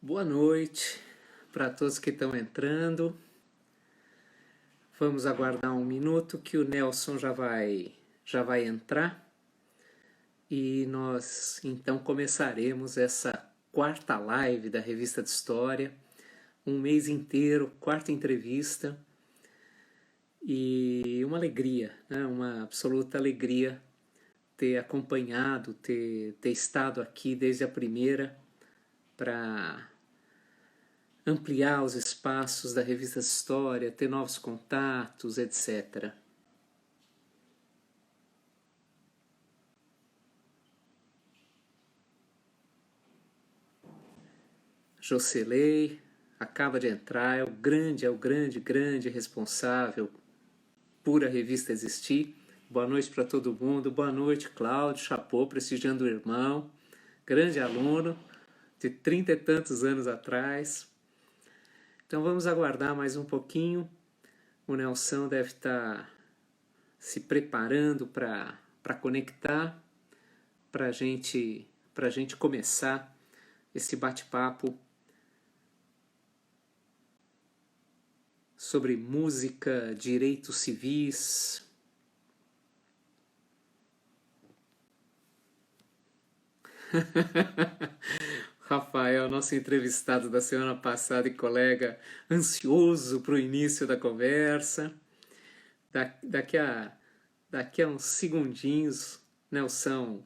Boa noite para todos que estão entrando. Vamos aguardar um minuto que o Nelson já vai entrar e nós então começaremos essa quarta live da Revista de História, um mês inteiro, quarta entrevista e uma alegria, né? Uma absoluta alegria ter acompanhado, ter estado aqui desde a primeira para ampliar os espaços da Revista História, ter novos contatos, etc. Jocelei acaba de entrar, é o grande responsável por a revista existir. Boa noite para todo mundo, boa noite Cláudio Chapô, prestigiando o irmão, grande aluno de 30 e tantos anos atrás. Então vamos aguardar mais um pouquinho. O Nelson deve estar se preparando para conectar, para a gente começar esse bate-papo sobre música, direitos civis. Rafael, nosso entrevistado da semana passada e colega, ansioso para o início da conversa. Daqui a uns segundinhos, Nelson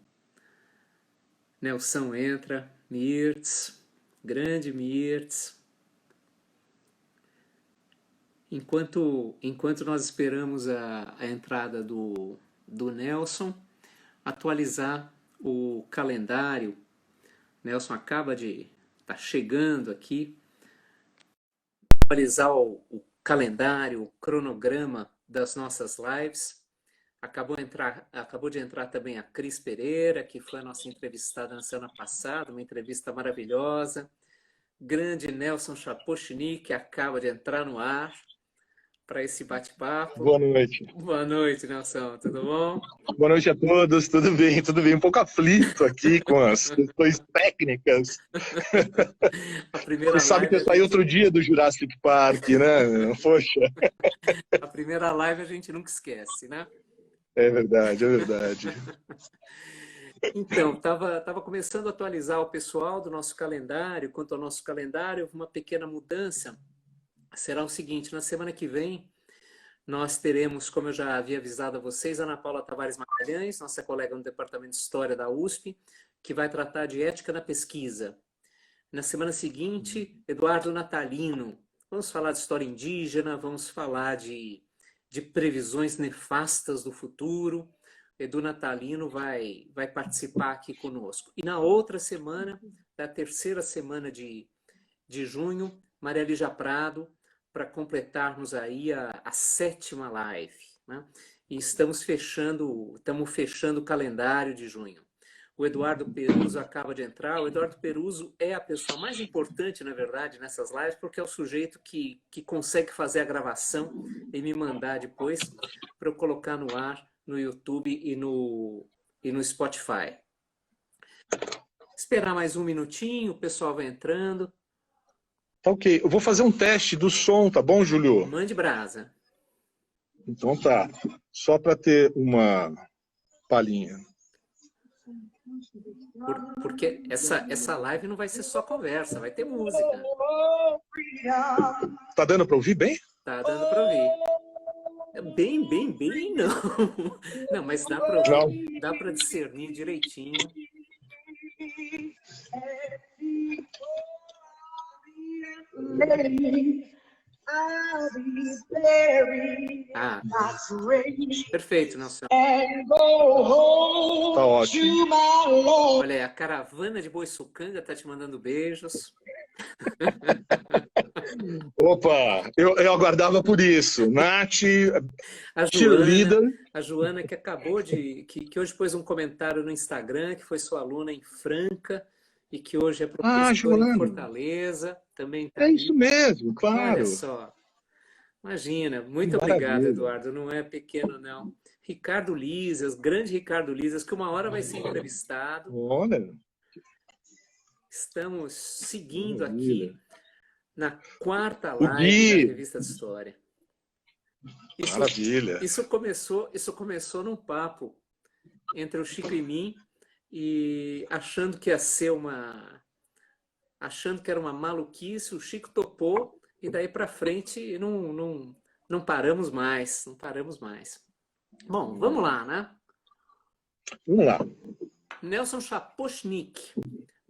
entra, Mirtz, grande Mirtz. Enquanto nós esperamos a entrada do Nelson, atualizar o calendário. Nelson acaba de estar chegando aqui. Atualizar o calendário, o cronograma das nossas lives. Acabou de entrar também a Cris Pereira, que foi a nossa entrevistada na semana passada, uma entrevista maravilhosa. Grande Nelson Chapochini, que acaba de entrar no ar para esse bate-papo. Boa noite. Boa noite, Nelson. Tudo bom? Boa noite a todos. Tudo bem, tudo bem. Um pouco aflito aqui com as questões técnicas. A primeira Você sabe live que eu saí outro dia do Jurassic Park, né? Poxa. A primeira live a gente nunca esquece, né? É verdade, é verdade. Então, tava começando a atualizar o pessoal do nosso calendário. Quanto ao nosso calendário, uma pequena mudança. Será o seguinte, na semana que vem, nós teremos, como eu já havia avisado a vocês, Ana Paula Tavares Magalhães, nossa colega no Departamento de História da USP, que vai tratar de ética na pesquisa. Na semana seguinte, Eduardo Natalino. Vamos falar de história indígena, vamos falar de previsões nefastas do futuro. Edu Natalino vai participar aqui conosco. E na outra semana, da terceira semana de junho, Maria Lígia Prado, para completarmos aí a sétima live, né? E estamos fechando o calendário de junho. O Eduardo Peruso acaba de entrar. O Eduardo Peruso é a pessoa mais importante, na verdade, nessas lives, porque é o sujeito que consegue fazer a gravação e me mandar depois para eu colocar no ar, no YouTube e no Spotify. Esperar mais um minutinho, o pessoal vai entrando. Tá ok. Eu vou fazer um teste do som, tá bom, Júlio? Mande brasa. Então tá. Só para ter uma palhinha. Porque essa live não vai ser só conversa, vai ter música. Tá dando para ouvir bem? Tá dando para ouvir. Bem, não. Não, mas dá para ouvir, dá para discernir direitinho. Ah, perfeito, Nelson. Tá ótimo. Olha aí, a caravana de Boiçucanga tá te mandando beijos. Opa, eu aguardava por isso. Nath, cheerleader. A Joana que acabou que hoje pôs um comentário no Instagram, que foi sua aluna em Franca e que hoje é professora em Fortaleza. Também tá É isso mesmo, claro. Olha só. Imagina, muito obrigado, Eduardo. Não é pequeno, não. Ricardo Lízias, grande Ricardo Lízias, que uma hora vai ser entrevistado. Olha. Estamos seguindo Maravilha. aqui na quarta O live da Gui, Revista de História. Isso, maravilha. isso começou num papo entre o Chico e mim, e achando que ia ser achando que era uma maluquice, o Chico topou, e daí para frente não paramos mais, não paramos mais. Bom, vamos lá, né? Vamos lá. Nelson Sapochnik.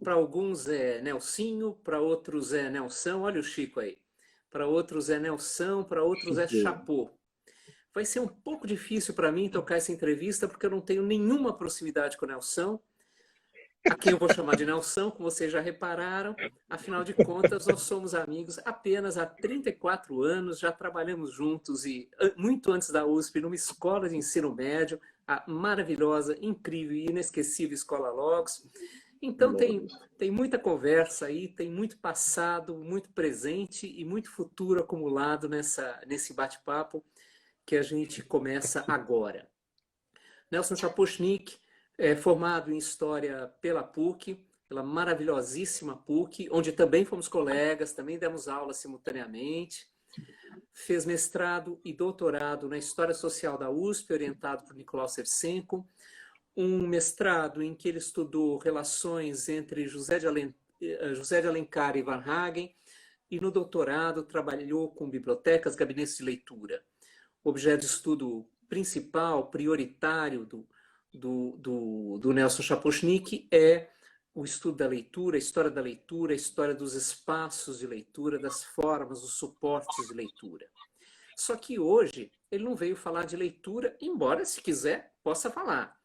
Para alguns é Nelsinho, para outros é Nelson. Olha o Chico aí. Para outros é Nelson, para outros é Chapô. Vai ser um pouco difícil para mim tocar essa entrevista, porque eu não tenho nenhuma proximidade com o Nelson, a quem eu vou chamar de Nelson, como vocês já repararam. Afinal de contas, nós somos amigos apenas há 34 anos, já trabalhamos juntos e muito antes da USP, numa escola de ensino médio, a maravilhosa, incrível e inesquecível Escola Logos. Então tem muita conversa aí, tem muito passado, muito presente e muito futuro acumulado nesse bate-papo que a gente começa agora. Nelson Sapochnik é formado em História pela PUC, pela maravilhosíssima PUC, onde também fomos colegas, também demos aula simultaneamente. Fez mestrado e doutorado na História Social da USP, orientado por Nicolau Shevchenko. Um mestrado em que ele estudou relações entre José de Alencar e Van Hagen, e no doutorado trabalhou com bibliotecas, gabinetes de leitura. O objeto de estudo principal, prioritário do Nelson Sapochnik é o estudo da leitura, a história dos espaços de leitura, das formas, dos suportes de leitura. Só que hoje ele não veio falar de leitura, embora, se quiser, possa falar.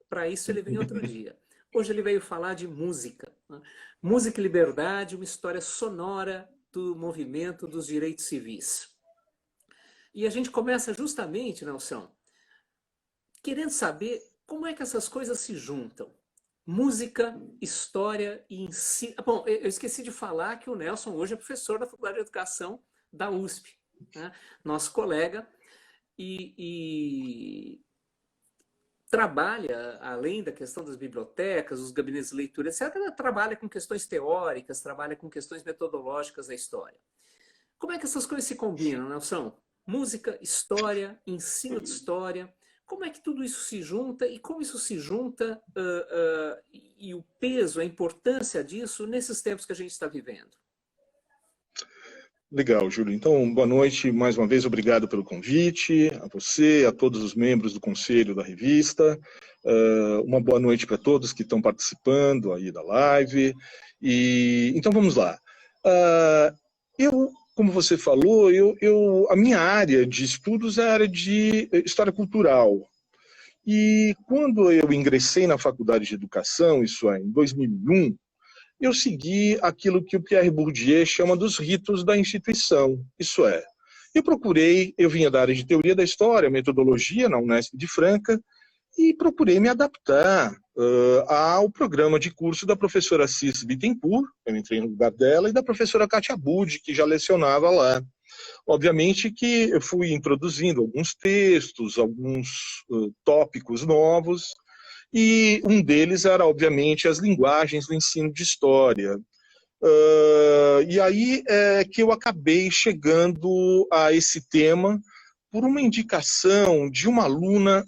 Para isso ele vem outro dia. Hoje ele veio falar de música. Né? Música e liberdade, uma história sonora do movimento dos direitos civis. E a gente começa justamente, Nelson, querendo saber como é que essas coisas se juntam. Música, história e ensino. Bom, eu esqueci de falar que o Nelson hoje é professor da Faculdade de Educação da USP, né? Nosso colega, e trabalha, além da questão das bibliotecas, os gabinetes de leitura, etc., trabalha com questões teóricas, trabalha com questões metodológicas da história. Como é que essas coisas se combinam, Nelson? Música, história, ensino de história, como é que tudo isso se junta e como isso se junta e o peso, a importância disso nesses tempos que a gente está vivendo? Legal, Júlio. Então, boa noite. Mais uma vez, obrigado pelo convite, a você, a todos os membros do conselho da revista. Uma boa noite para todos que estão participando aí da live. Então, vamos lá. Como você falou, a minha área de estudos é a área de história cultural. E quando eu ingressei na Faculdade de Educação, isso é, em 2001, eu segui aquilo que o Pierre Bourdieu chama dos ritos da instituição. Isso é, eu vinha da área de teoria da história, metodologia na Unesp de Franca, e procurei me adaptar ao programa de curso da professora Cis Bittencourt, eu entrei no lugar dela, e da professora Katia Budi, que já lecionava lá. Obviamente que eu fui introduzindo alguns textos, alguns tópicos novos, e um deles era, obviamente, as linguagens do ensino de história. E aí é que eu acabei chegando a esse tema por uma indicação de uma aluna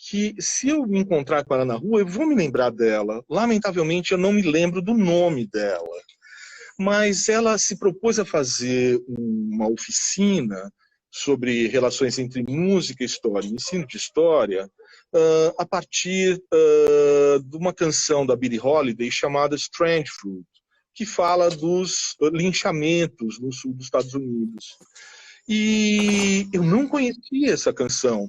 que, se eu me encontrar com ela na rua, eu vou me lembrar dela. Lamentavelmente, eu não me lembro do nome dela. Mas ela se propôs a fazer uma oficina sobre relações entre música e história, ensino de história, a partir de uma canção da Billie Holiday chamada Strange Fruit, que fala dos linchamentos no sul dos Estados Unidos. E eu não conhecia essa canção.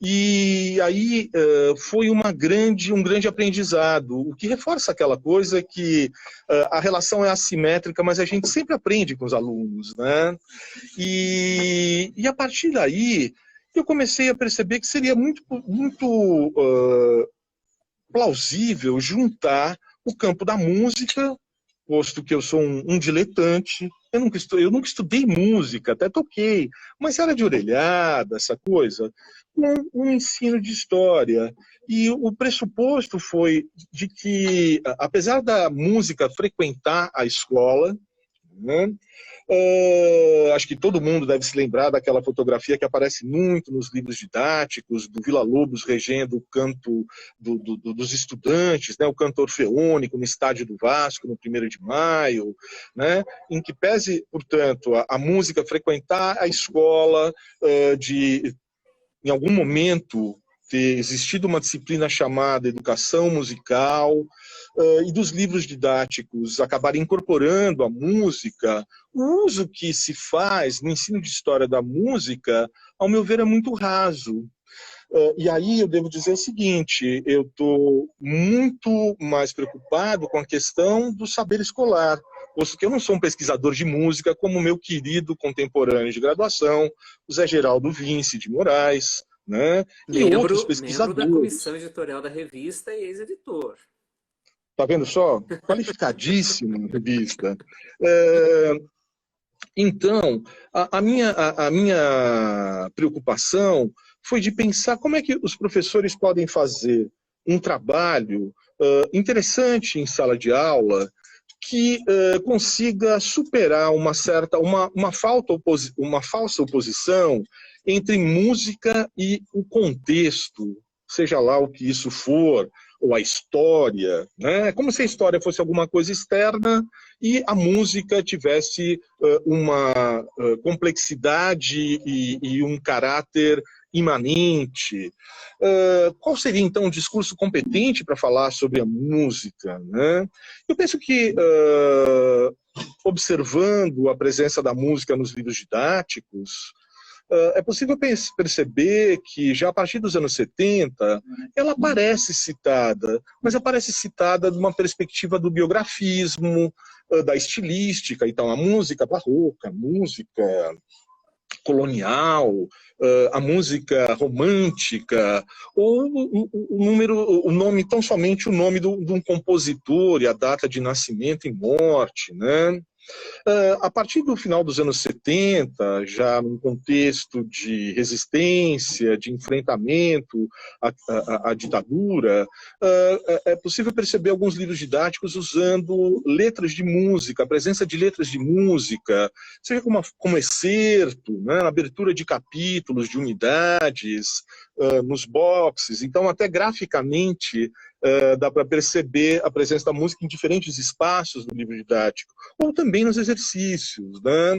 E aí foi um grande aprendizado, o que reforça aquela coisa que a relação é assimétrica, mas a gente sempre aprende com os alunos, né? E a partir daí eu comecei a perceber que seria muito plausível juntar o campo da música posto que eu sou um diletante. Eu nunca estudei música, até toquei, mas era de orelhada, essa coisa, com um ensino de história. E o pressuposto foi de que, apesar da música frequentar a escola, né, acho que todo mundo deve se lembrar daquela fotografia que aparece muito nos livros didáticos, do Villa-Lobos regendo o canto dos estudantes, né, o canto orfeônico no estádio do Vasco, no 1º de maio, né, em que pese, portanto, a música frequentar a escola, em algum momento, ter existido uma disciplina chamada educação musical, e dos livros didáticos acabarem incorporando a música, o uso que se faz no ensino de história da música, ao meu ver, é muito raso. E aí eu devo dizer o seguinte, eu estou muito mais preocupado com a questão do saber escolar, posto que eu não sou um pesquisador de música como o meu querido contemporâneo de graduação, o Zé Geraldo Vince de Moraes, né? E outros pesquisadores. Membro da comissão editorial da revista e ex-editor. Tá vendo só? Qualificadíssimo na revista. Então, a minha preocupação foi de pensar como é que os professores podem fazer um trabalho interessante em sala de aula que consiga superar uma falsa oposição entre música e o contexto, seja lá o que isso for, ou a história, né? Como se a história fosse alguma coisa externa e a música tivesse uma complexidade e um caráter imanente. Qual seria, então, um discurso competente para falar sobre a música, né? Eu penso que, observando a presença da música nos livros didáticos, é possível perceber que, já a partir dos anos 70, ela aparece citada, mas aparece citada de uma perspectiva do biografismo, da estilística. Então, a música barroca, a música colonial, a música romântica, ou o nome, tão somente o nome de um compositor e a data de nascimento e morte, né? A partir do final dos anos 70, já num contexto de resistência, de enfrentamento à ditadura, é possível perceber alguns livros didáticos usando letras de música, a presença de letras de música, seja como excerto, né, na abertura de capítulos, de unidades, nos boxes. Então, até graficamente, dá para perceber a presença da música em diferentes espaços do livro didático, ou também nos exercícios, né?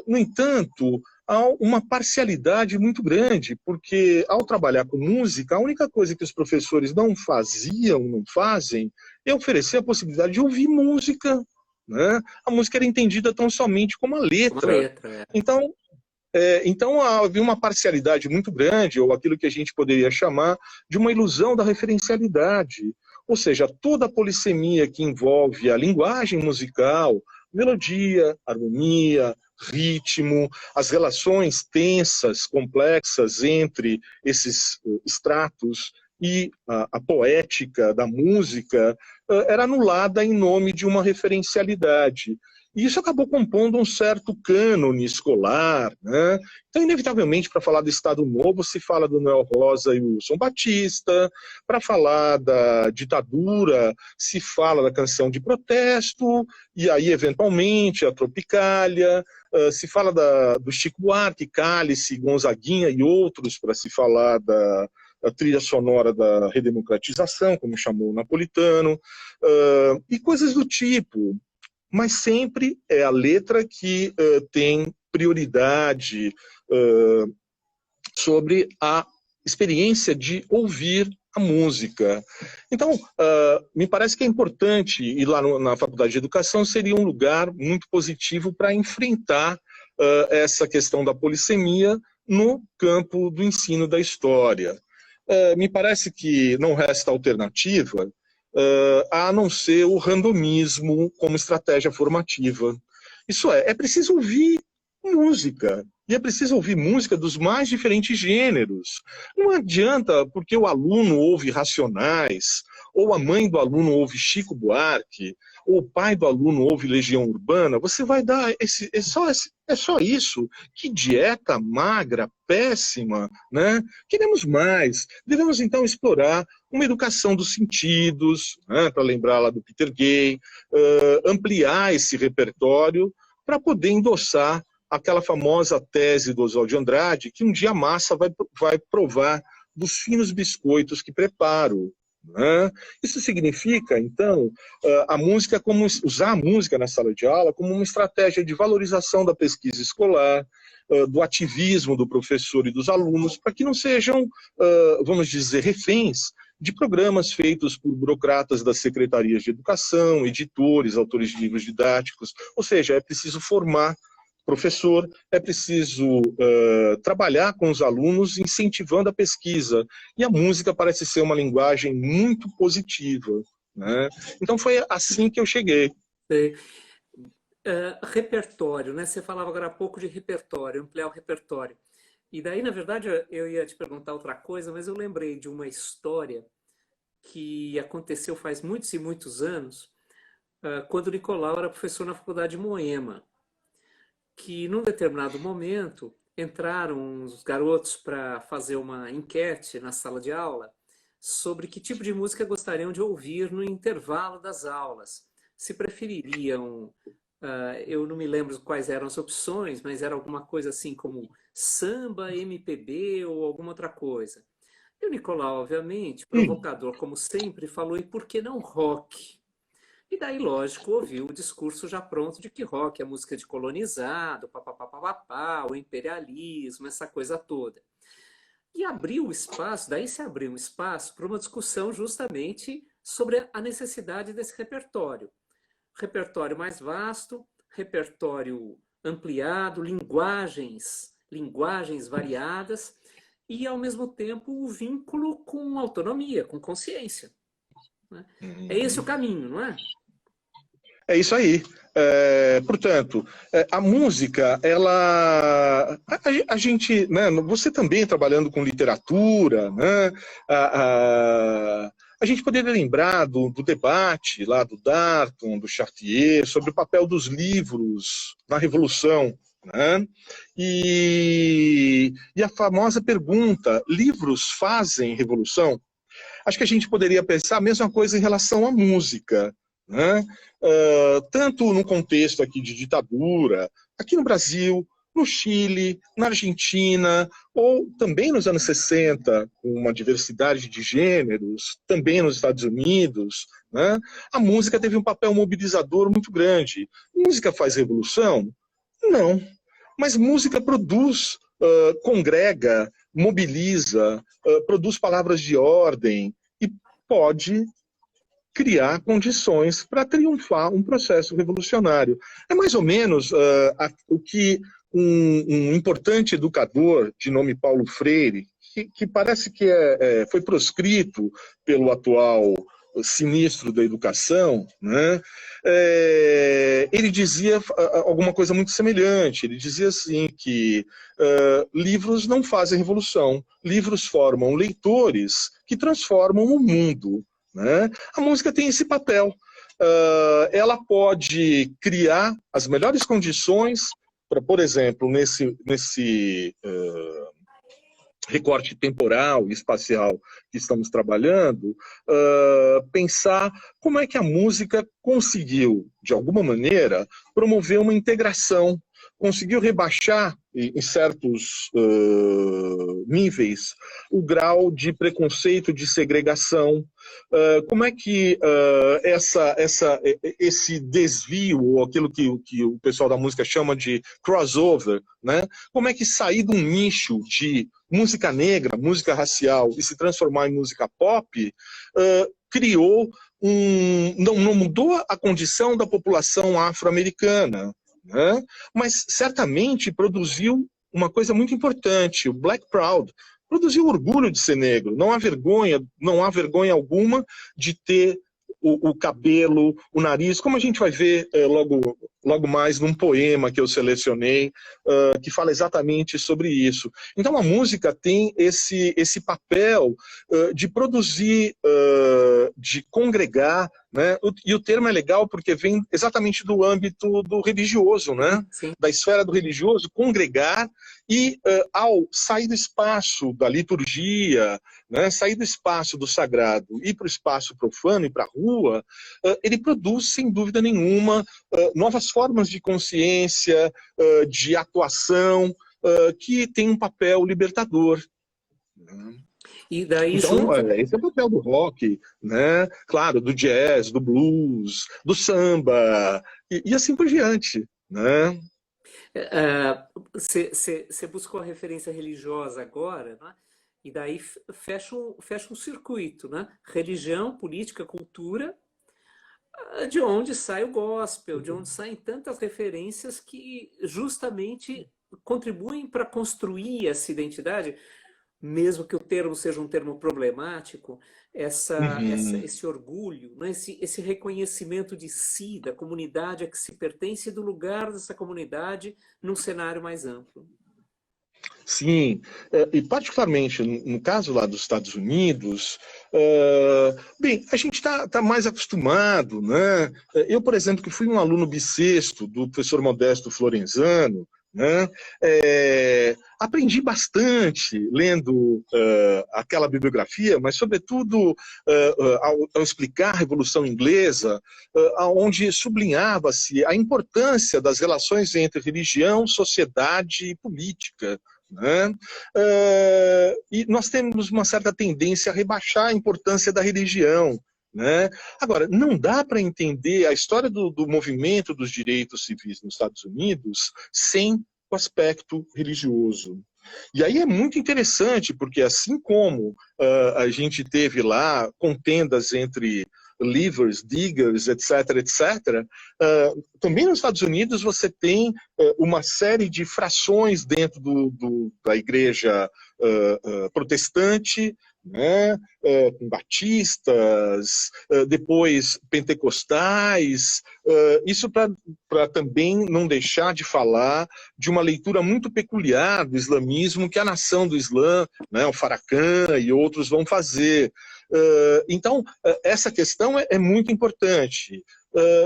No entanto, há uma parcialidade muito grande, porque ao trabalhar com música, a única coisa que os professores não fazem, é oferecer a possibilidade de ouvir música, né? A música era entendida tão somente como a letra. Então havia uma parcialidade muito grande, ou aquilo que a gente poderia chamar de uma ilusão da referencialidade. Ou seja, toda a polissemia que envolve a linguagem musical, melodia, harmonia, ritmo, as relações tensas, complexas entre esses estratos e a poética da música era anulada em nome de uma referencialidade. E isso acabou compondo um certo cânone escolar, né? Então, inevitavelmente, para falar do Estado Novo, se fala do Noel Rosa e o Wilson Batista. Para falar da ditadura, se fala da canção de protesto, e aí, eventualmente, a Tropicália. Se fala do Chico Buarque, Cálice, Gonzaguinha e outros, para se falar da trilha sonora da redemocratização, como chamou o Napolitano, e coisas do tipo. Mas sempre é a letra que tem prioridade sobre a experiência de ouvir a música. Então, me parece que é importante, e lá na Faculdade de Educação seria um lugar muito positivo para enfrentar essa questão da polissemia no campo do ensino da história. Me parece que não resta alternativa a não ser o randomismo como estratégia formativa. Isso é preciso ouvir música, e é preciso ouvir música dos mais diferentes gêneros. Não adianta porque o aluno ouve Racionais, ou a mãe do aluno ouve Chico Buarque, ou o pai do aluno ouve Legião Urbana, você vai dar é só isso. Que dieta magra, péssima, né? Queremos mais. Devemos, então, explorar uma educação dos sentidos, né? Para lembrar lá do Peter Gay, ampliar esse repertório para poder endossar aquela famosa tese do Oswald de Andrade, que um dia a massa vai provar dos finos biscoitos que preparo. Né? Isso significa, então, usar a música na sala de aula como uma estratégia de valorização da pesquisa escolar, do ativismo do professor e dos alunos, para que não sejam, vamos dizer, reféns de programas feitos por burocratas das secretarias de educação, editores, autores de livros didáticos. Ou seja, é preciso formar professor, é preciso trabalhar com os alunos, incentivando a pesquisa. E a música parece ser uma linguagem muito positiva. Né? Então foi assim que eu cheguei. Repertório, né? Você falava agora há pouco de repertório, ampliar o repertório. E daí, na verdade, eu ia te perguntar outra coisa, mas eu lembrei de uma história que aconteceu faz muitos e muitos anos, quando o Nicolau era professor na Faculdade de Moema, que num determinado momento entraram os garotos para fazer uma enquete na sala de aula sobre que tipo de música gostariam de ouvir no intervalo das aulas. Se prefeririam, eu não me lembro quais eram as opções, mas era alguma coisa assim como samba, MPB ou alguma outra coisa. E o Nicolau, obviamente, provocador como sempre, falou: e por que não rock? E daí, lógico, ouviu o discurso já pronto de que rock é música de colonizado, papapá, o imperialismo, essa coisa toda. E abriu o espaço, daí se abriu um espaço para uma discussão justamente sobre a necessidade desse repertório. Repertório mais vasto, repertório ampliado, linguagens variadas e, ao mesmo tempo, o vínculo com autonomia, com consciência. Né? É esse o caminho, não é? É isso aí. Portanto, a música, a gente, né, você também trabalhando com literatura, né, a gente poderia lembrar do debate lá do Darton, do Chartier, sobre o papel dos livros na Revolução. Né? E a famosa pergunta: livros fazem revolução? Acho que a gente poderia pensar a mesma coisa em relação à música. Né? Tanto no contexto aqui de ditadura, aqui no Brasil, no Chile, na Argentina, ou também nos anos 60, com uma diversidade de gêneros, também nos Estados Unidos, né? A música teve um papel mobilizador muito grande. Música faz revolução? Não. Mas música produz, congrega, mobiliza, produz palavras de ordem e pode criar condições para triunfar um processo revolucionário. É mais ou menos o que um importante educador de nome Paulo Freire, que parece que foi proscrito pelo atual sinistro da educação, né? Ele dizia alguma coisa muito semelhante. Ele dizia assim que livros não fazem revolução, livros formam leitores que transformam o mundo. Né? A música tem esse papel. Ela pode criar as melhores condições para, por exemplo, nesse recorte temporal e espacial que estamos trabalhando, pensar como é que a música conseguiu, de alguma maneira, promover uma integração, conseguiu rebaixar, em certos níveis, o grau de preconceito, de segregação. Como é que esse desvio, ou aquilo que o pessoal da música chama de crossover, né? Como é que sair de um nicho de música negra, música racial, e se transformar em música pop, criou não mudou a condição da população afro-americana, né? Mas certamente produziu uma coisa muito importante: o Black Proud. Produziu orgulho de ser negro. Não há vergonha alguma de ter o cabelo, o nariz, como a gente vai ver logo logo mais num poema que eu selecionei, que fala exatamente sobre isso. Então a música tem esse papel de produzir, de congregar, né? E o termo é legal porque vem exatamente do âmbito do religioso, né? Sim. Da esfera do religioso, congregar, e ao sair do espaço da liturgia, né? Sair do espaço do sagrado e para o espaço profano e para a rua, ele produz, sem dúvida nenhuma, novas formas de consciência, de atuação, que tem um papel libertador. E daí Então, junto... esse é o papel do rock, né? Claro, do jazz, do blues, do samba, e assim por diante, né? Você buscou a referência religiosa agora, né? E daí fecha um circuito, né? Religião, política, cultura, de onde sai o gospel, de onde saem tantas referências que justamente contribuem para construir essa identidade, mesmo que o termo seja um termo problemático, Uhum. esse orgulho, né? Esse reconhecimento de si, da comunidade a que se pertence e do lugar dessa comunidade num cenário mais amplo. Sim, e particularmente no caso lá dos Estados Unidos, bem, a gente tá mais acostumado, né? Eu, por exemplo, que fui um aluno bissexto do professor Modesto Florenzano, né? Aprendi bastante lendo aquela bibliografia, mas sobretudo ao explicar a Revolução Inglesa, onde sublinhava-se a importância das relações entre religião, sociedade e política, né? E nós temos uma certa tendência a rebaixar a importância da religião, né? Agora, não dá para entender a história do movimento dos direitos civis nos Estados Unidos sem o aspecto religioso. E aí é muito interessante, porque assim como a gente teve lá contendas entre livers, diggers, etc., etc., também nos Estados Unidos você tem uma série de frações dentro da igreja protestante, né? Com batistas, depois pentecostais, isso para também não deixar de falar de uma leitura muito peculiar do islamismo que a nação do Islã, né, o Farrakhan e outros vão fazer. Então, essa questão é muito importante.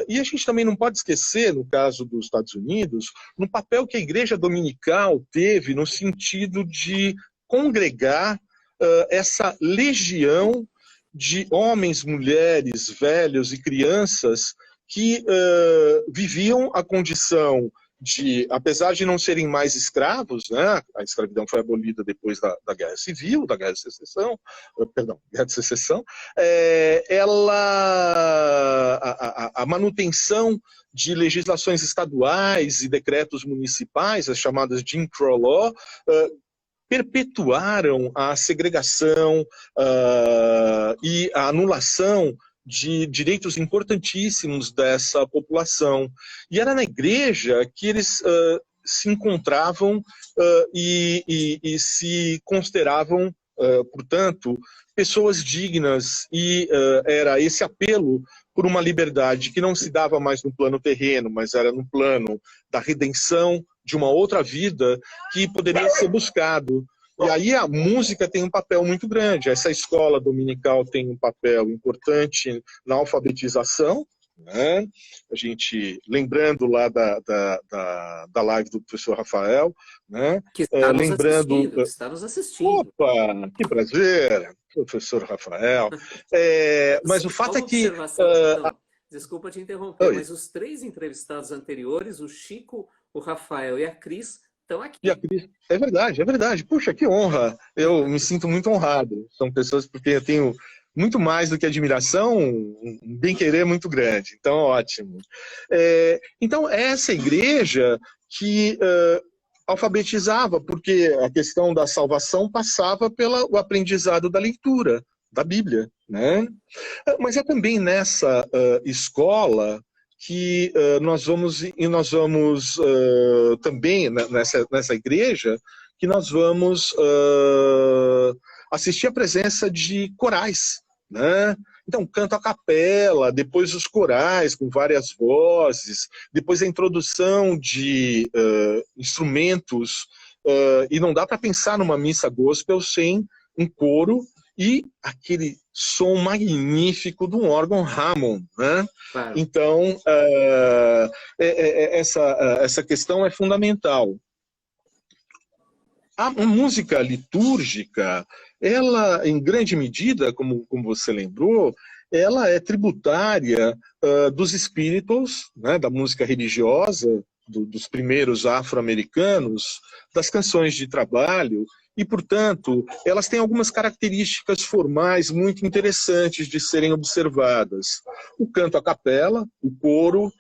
E a gente também não pode esquecer, no caso dos Estados Unidos, no papel que a igreja dominical teve no sentido de congregar essa legião de homens, mulheres, velhos e crianças que viviam a condição de, apesar de não serem mais escravos, né, a escravidão foi abolida depois da Guerra Civil, da Guerra de Secessão, Guerra de Secessão, a manutenção de legislações estaduais e decretos municipais, as chamadas Jim Crow Law, perpetuaram a segregação e a anulação de direitos importantíssimos dessa população. E era na igreja que eles se encontravam e se consideravam, portanto, pessoas dignas, e era esse apelo por uma liberdade que não se dava mais no plano terreno, mas era no plano da redenção de uma outra vida que poderia ser buscado. E aí a música tem um papel muito grande. Essa escola dominical tem um papel importante na alfabetização, né? A gente, lembrando lá da live do professor Rafael, né? Que está nos Lembrando... assistindo, que está nos assistindo. Opa, que prazer, professor Rafael. Mas o Só fato é uma que... observação, desculpa te interromper, Oi. mas os três entrevistados anteriores, o Chico, o Rafael e a Cris, estão aqui. E a Cris, é verdade, é verdade. Puxa, que honra. Eu me sinto muito honrado. São pessoas porque eu tenho muito mais do que admiração, um bem-querer muito grande. Então, ótimo. Então, essa igreja que alfabetizava, porque a questão da salvação passava pelo aprendizado da leitura da Bíblia, né? Mas é também nessa escola que nós vamos também nessa igreja que nós vamos assistir a presença de corais, né? Então, canto a capela, depois os corais com várias vozes, depois a introdução de instrumentos, e não dá para pensar numa missa gospel sem um coro e aquele som magnífico de um órgão Hammond, né? Claro. Então, essa questão é fundamental. A música litúrgica, ela, em grande medida, como você lembrou, ela é tributária dos espíritos, né, da música religiosa, dos primeiros afro-americanos, das canções de trabalho, e, portanto, elas têm algumas características formais muito interessantes de serem observadas. O canto a capela, o coro,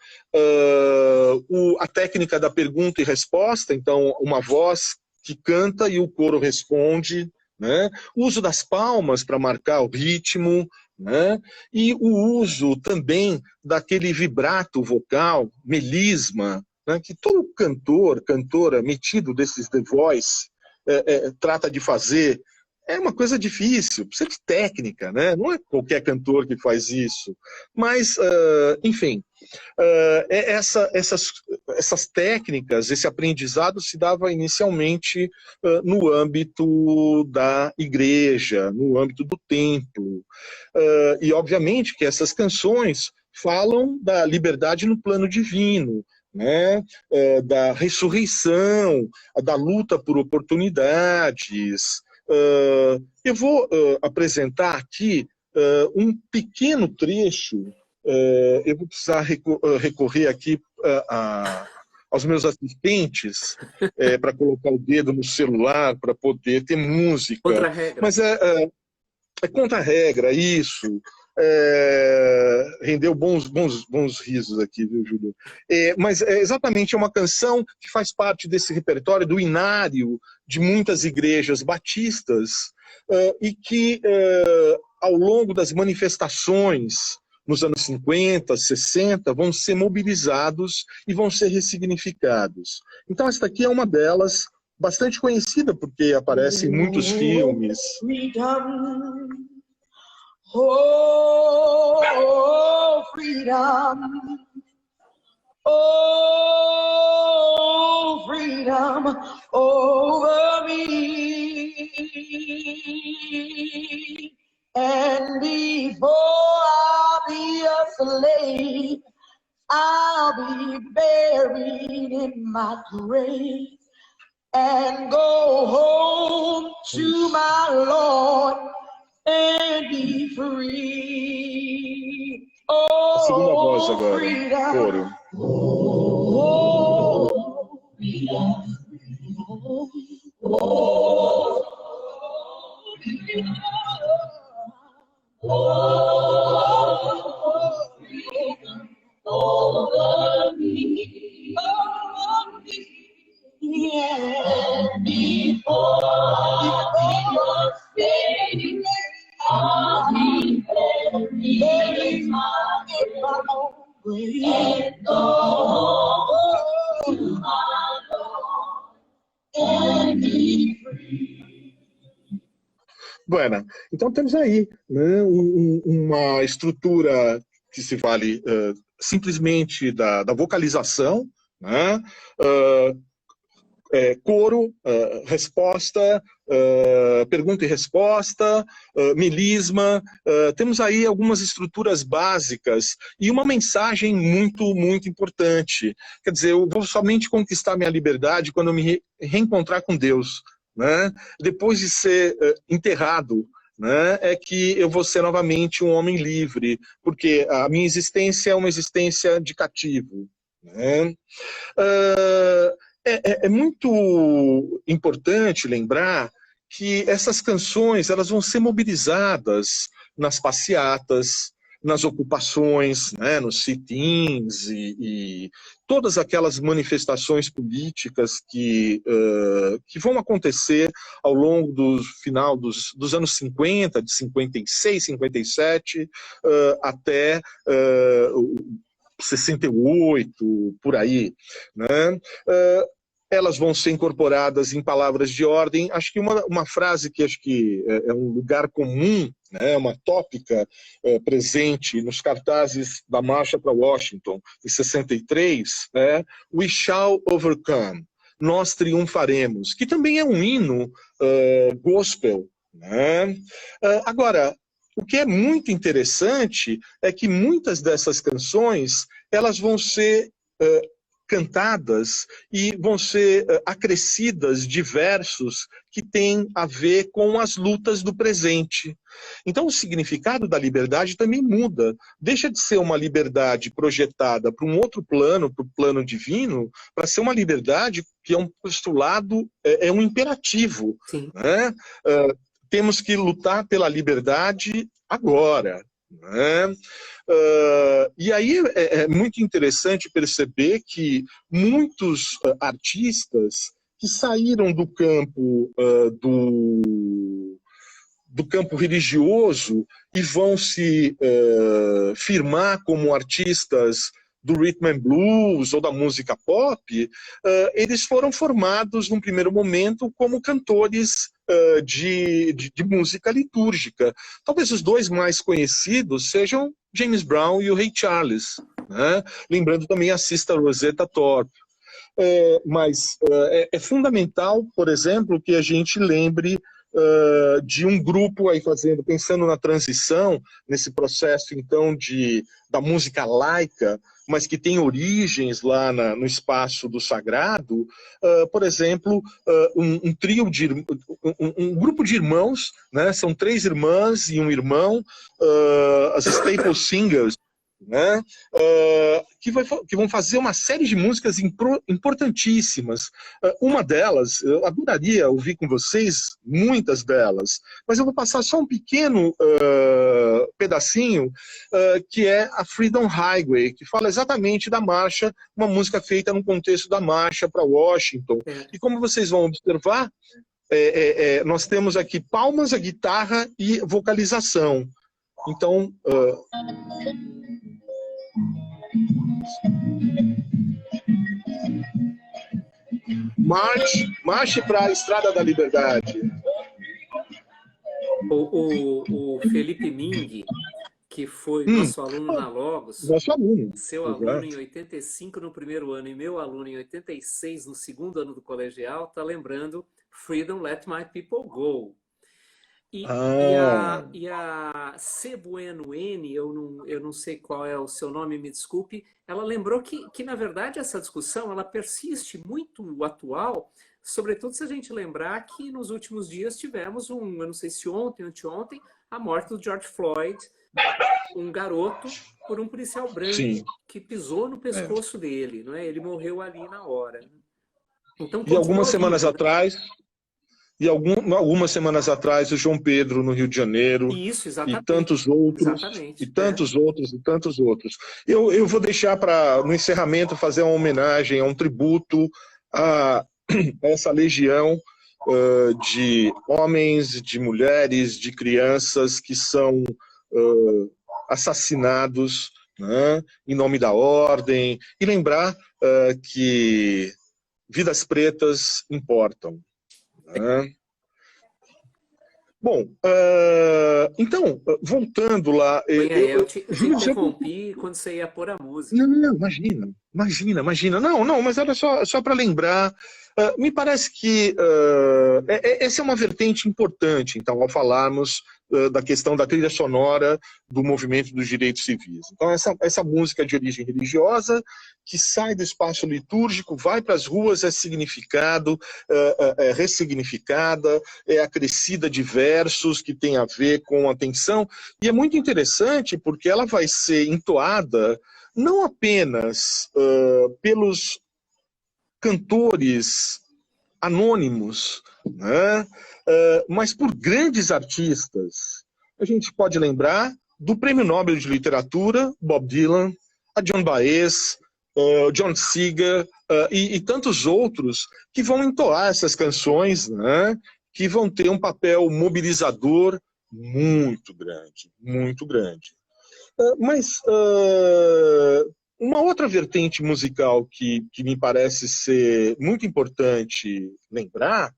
a técnica da pergunta e resposta, então, uma voz que canta e o coro responde, né? O uso das palmas para marcar o ritmo, né? E o uso também daquele vibrato vocal, melisma, né? Que todo cantor, cantora metido desses The Voice trata de fazer. É uma coisa difícil, precisa de técnica, né? Não é qualquer cantor que faz isso. Mas, enfim, essas técnicas, esse aprendizado se dava inicialmente no âmbito da igreja, no âmbito do templo. E, obviamente, que essas canções falam da liberdade no plano divino, né? Da ressurreição, da luta por oportunidades. Eu vou apresentar aqui um pequeno trecho. Eu vou precisar recorrer aqui aos meus assistentes para colocar o dedo no celular para poder ter música. Contra a regra. Mas é contra a regra, isso. Rendeu bons risos aqui, viu, Júlio? Mas exatamente é uma canção que faz parte desse repertório do inário de muitas igrejas batistas e que, ao longo das manifestações nos anos 50, 60, vão ser mobilizados e vão ser ressignificados. Então, esta aqui é uma delas, bastante conhecida, porque aparece em muitos filmes. Oh, freedom. Oh, freedom over me. And before I'll be a slave, I'll be buried in my grave and go home to my Lord and be free. A segunda voz Oh, agora, freedom. coro. Oh, freedom. Oh, freedom. Oh, freedom over me. Over me. Yeah. Before your fading, I'll be buried in my own grave. And go to my Lord and be free. Bueno, então temos aí, né, uma estrutura que se vale simplesmente da vocalização, né, coro, resposta, pergunta e resposta, melisma. Temos aí algumas estruturas básicas e uma mensagem muito, muito importante. Quer dizer, eu vou somente conquistar minha liberdade quando eu me reencontrar com Deus, né? Depois de ser enterrado, né, é que eu vou ser novamente um homem livre, porque a minha existência é uma existência de cativo, né? É muito importante lembrar que essas canções elas vão ser mobilizadas nas passeatas, nas ocupações, né, nos sit-ins e todas aquelas manifestações políticas que vão acontecer ao longo do final dos anos 50, de 56, 57, até 68, por aí, né? Elas vão ser incorporadas em palavras de ordem. Acho que uma frase que acho que é um lugar comum né, uma tópica presente nos cartazes da Marcha para Washington, em 63, né, We Shall Overcome, Nós Triunfaremos, que também é um hino gospel. Né? Agora, o que é muito interessante é que muitas dessas canções elas vão ser cantadas e vão ser acrescidas de versos que têm a ver com as lutas do presente. Então o significado da liberdade também muda. Deixa de ser uma liberdade projetada para um outro plano, para o plano divino, para ser uma liberdade que é um postulado, é um imperativo. Sim. Né? Temos que lutar pela liberdade agora. Né? E aí é muito interessante perceber que muitos artistas que saíram do campo do campo religioso e vão se firmar como artistas do rhythm and blues ou da música pop, eles foram formados num primeiro momento como cantores de música litúrgica. Talvez os dois mais conhecidos sejam James Brown e o Ray Charles, né? Lembrando também a Sister Rosetta Tharpe. Mas é fundamental, por exemplo, que a gente lembre de um grupo aí pensando na transição, nesse processo então da música laica, mas que tem origens lá no espaço do sagrado, por exemplo, um grupo de irmãos, né, são 3 irmãs e um irmão, as Staple Singers, né, que vão fazer uma série de músicas importantíssimas. Uma delas, eu adoraria ouvir com vocês muitas delas, mas eu vou passar só um pequeno pedacinho, que é a Freedom Highway, que fala exatamente da marcha, uma música feita no contexto da marcha para Washington. E como vocês vão observar, nós temos aqui palmas, a guitarra e vocalização. Então... Marche para a Estrada da Liberdade. O Felipe Ming, que foi nosso aluno na Logos, nosso aluno. Seu aluno em 85 no primeiro ano e meu aluno em 86 no segundo ano do colegial, está lembrando Freedom, Let My People Go. E a C. Bueno N, eu não sei qual é o seu nome, me desculpe, ela lembrou que na verdade, essa discussão ela persiste muito atual, sobretudo se a gente lembrar que nos últimos dias tivemos eu não sei se ontem ou anteontem, a morte do George Floyd, um garoto por um policial branco. Sim. Que pisou no pescoço dele, não é? Ele morreu ali na hora. Então, e algumas semanas atrás... E algumas semanas atrás, o João Pedro, no Rio de Janeiro. Isso, exatamente. E tantos outros. Exatamente. E tantos outros, e tantos outros. Eu vou deixar para, no encerramento, fazer uma homenagem, um tributo a essa legião de homens, de mulheres, de crianças que são assassinados, né, em nome da ordem. E lembrar que vidas pretas importam. Bom, então, voltando lá... Eu te interrompi quando você ia pôr a música. Não, imagina. Não, mas era só para lembrar. Me parece que essa é uma vertente importante, então, ao falarmos da questão da trilha sonora do movimento dos direitos civis. Então, essa música de origem religiosa, que sai do espaço litúrgico, vai para as ruas, é significado, é ressignificada, é acrescida de versos que tem a ver com a atenção, e é muito interessante porque ela vai ser entoada não apenas pelos cantores anônimos, né? Mas por grandes artistas. A gente pode lembrar do Prêmio Nobel de Literatura, Bob Dylan, a Joan Baez, John Seger e tantos outros que vão entoar essas canções, né? Que vão ter um papel mobilizador muito grande, muito grande. Mas uma outra vertente musical que me parece ser muito importante lembrar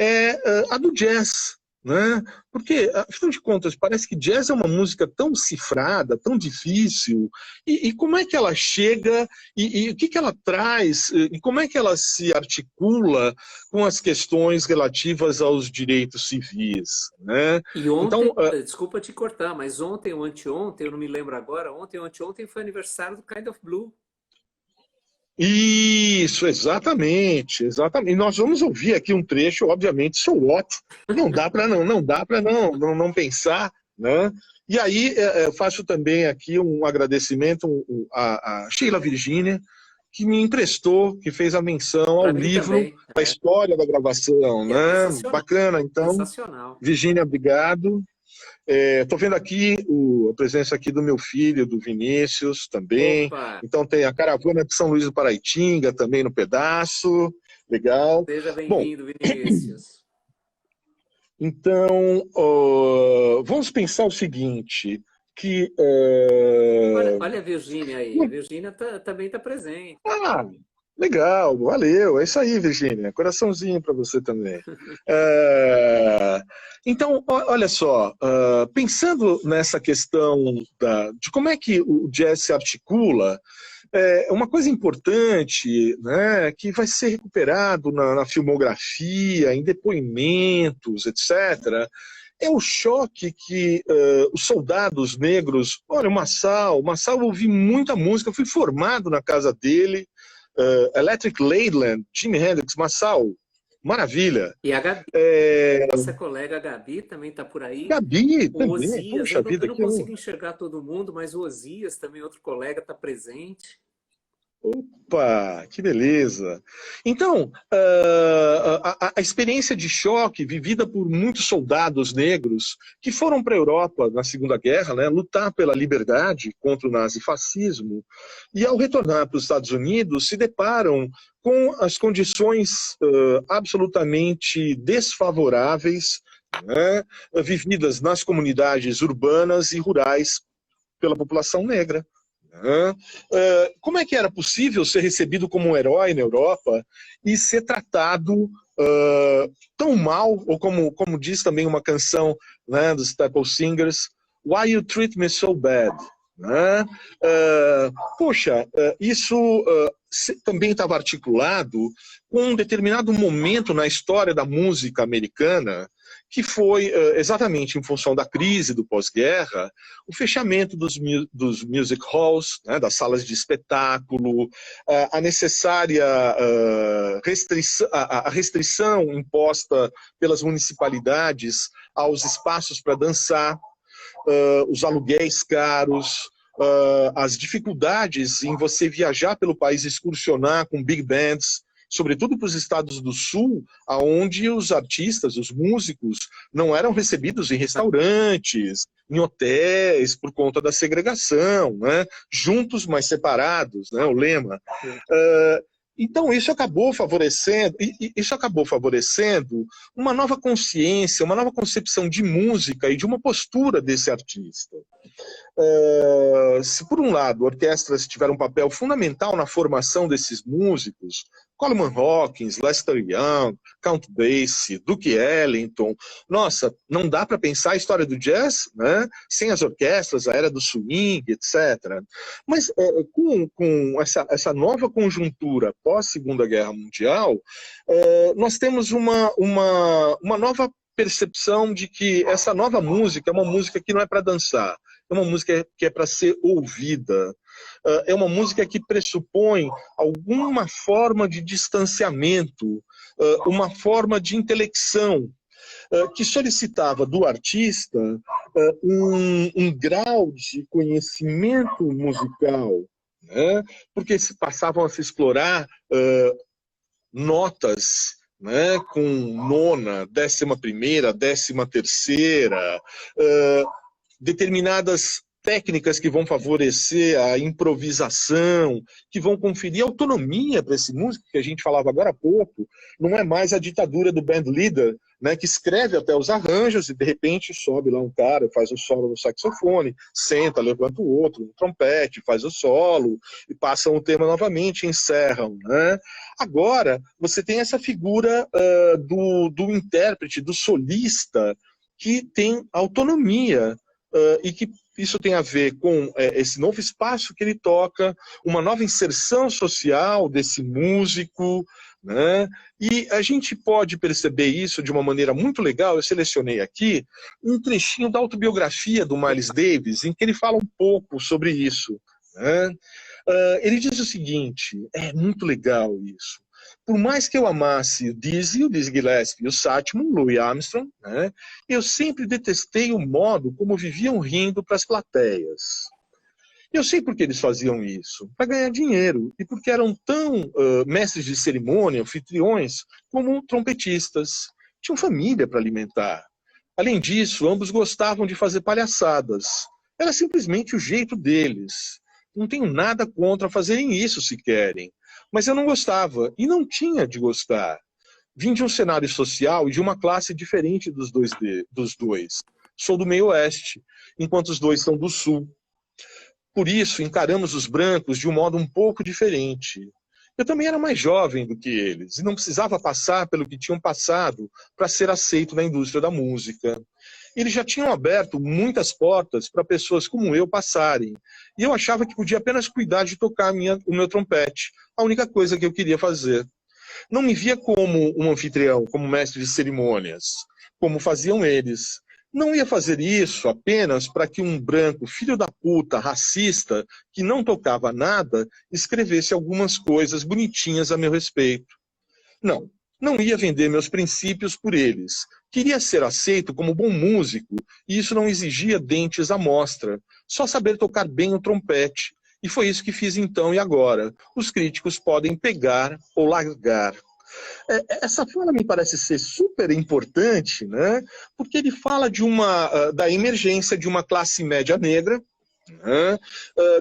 é a do jazz. né? Porque, afinal de contas, parece que jazz é uma música tão cifrada, tão difícil, e como é que ela chega, e o que que ela traz, e como é que ela se articula com as questões relativas aos direitos civis, né? E Então, ontem, desculpa te cortar, mas ontem ou anteontem, eu não me lembro agora, ontem ou anteontem foi aniversário do Kind of Blue. isso, exatamente, exatamente. E nós vamos ouvir aqui um trecho, obviamente, So What? Não dá para não pensar, né? E aí faço também aqui um agradecimento à Sheila Virginia, que me emprestou, que fez a menção ao Para mim livro, também. a história da gravação, E é né? sensacional. Bacana, então, Sensacional. Virginia, obrigado. Estou vendo aqui a presença aqui do meu filho, do Vinícius, também. Opa, Então tem a caravana de São Luís do Paraitinga também no pedaço. Legal. seja Bom, bem-vindo, Vinícius. então vamos pensar o seguinte, que Olha a Virgínia aí. A Virgínia também está presente. legal, valeu. É isso aí, Virgínia. Coraçãozinho para você também. É, Então, olha só, pensando nessa questão de como é que o jazz se articula, uma coisa importante, né, que vai ser recuperado na filmografia, em depoimentos, etc., é o choque que os soldados negros... Olha, o Massal ouvi muita música, fui formado na casa dele, Electric Ladyland, Jimi Hendrix, Massal, maravilha. E a Gabi, nossa colega Gabi também está por aí. Gabi O também, Osias, poxa eu vida, não que consigo enxergar todo mundo, mas o Osias também, outro colega, está presente. Opa, que beleza. Então, a experiência de choque vivida por muitos soldados negros que foram para a Europa na Segunda Guerra, né, lutar pela liberdade contra o nazifascismo, e ao retornar para os Estados Unidos se deparam com as condições absolutamente desfavoráveis, né, vividas nas comunidades urbanas e rurais pela população negra. Como é que era possível ser recebido como um herói na Europa e ser tratado tão mal, ou como diz também uma canção, né, dos Staple Singers, Why You Treat Me So Bad? Né? Poxa, isso também estava articulado com um determinado momento na história da música americana, que foi exatamente em função da crise do pós-guerra, o fechamento dos music halls, né, das salas de espetáculo, a necessária restrição imposta pelas municipalidades aos espaços para dançar, os aluguéis caros, as dificuldades em você viajar pelo país, excursionar com big bands, sobretudo para os estados do sul, onde os artistas, os músicos, não eram recebidos em restaurantes, em hotéis, por conta da segregação, né? Juntos, mas separados, né? O lema. Então isso acabou favorecendo uma nova consciência, uma nova concepção de música e de uma postura desse artista. Se por um lado orquestras tiveram um papel fundamental na formação desses músicos, Coleman Hawkins, Lester Young, Count Basie, Duke Ellington, nossa, não dá para pensar a história do jazz, né, sem as orquestras, a era do swing, etc. Mas com essa nova conjuntura pós-Segunda Guerra Mundial, nós temos uma nova percepção de que essa nova música é uma música que não é para dançar, é uma música que é para ser ouvida. É uma música que pressupõe alguma forma de distanciamento, uma forma de intelecção, que solicitava do artista um grau de conhecimento musical, né? Porque se passavam a se explorar notas, né, com nona, 11ª, 13ª, determinadas técnicas que vão favorecer a improvisação, que vão conferir autonomia para esse músico, que a gente falava agora há pouco. Não é mais a ditadura do band leader, né, que escreve até os arranjos e de repente sobe lá um cara, faz o solo no saxofone, senta, levanta o outro no trompete, faz o solo e passam o tema novamente e encerram, né? Agora você tem essa figura do intérprete, do solista, que tem autonomia e que isso tem a ver com esse novo espaço que ele toca, uma nova inserção social desse músico, né? E a gente pode perceber isso de uma maneira muito legal. Eu selecionei aqui um trechinho da autobiografia do Miles Davis, em que ele fala um pouco sobre isso, né? Ele diz o seguinte, é muito legal isso. Por mais que eu amasse o Dizzy Gillespie e o Satchmo, Louis Armstrong, né, eu sempre detestei o modo como viviam rindo para as plateias. Eu sei por que eles faziam isso, para ganhar dinheiro, e porque eram tão mestres de cerimônia, anfitriões, como trompetistas. Tinham família para alimentar. Além disso, ambos gostavam de fazer palhaçadas. Era simplesmente o jeito deles. Não tenho nada contra fazerem isso se querem. Mas eu não gostava, e não tinha de gostar. Vim de um cenário social e de uma classe diferente dos dois. Sou do meio oeste, enquanto os dois são do sul. Por isso, encaramos os brancos de um modo um pouco diferente. Eu também era mais jovem do que eles, e não precisava passar pelo que tinham passado para ser aceito na indústria da música. Eles já tinham aberto muitas portas para pessoas como eu passarem, e eu achava que podia apenas cuidar de tocar o meu trompete, a única coisa que eu queria fazer. Não me via como um anfitrião, como mestre de cerimônias, como faziam eles. Não ia fazer isso apenas para que um branco, filho da puta, racista, que não tocava nada, escrevesse algumas coisas bonitinhas a meu respeito. Não. Não ia vender meus princípios por eles. Queria ser aceito como bom músico, e isso não exigia dentes à mostra, só saber tocar bem o trompete. E foi isso que fiz então e agora. Os críticos podem pegar ou largar. Essa fala me parece ser super importante, né? Porque ele fala da emergência de uma classe média negra, né?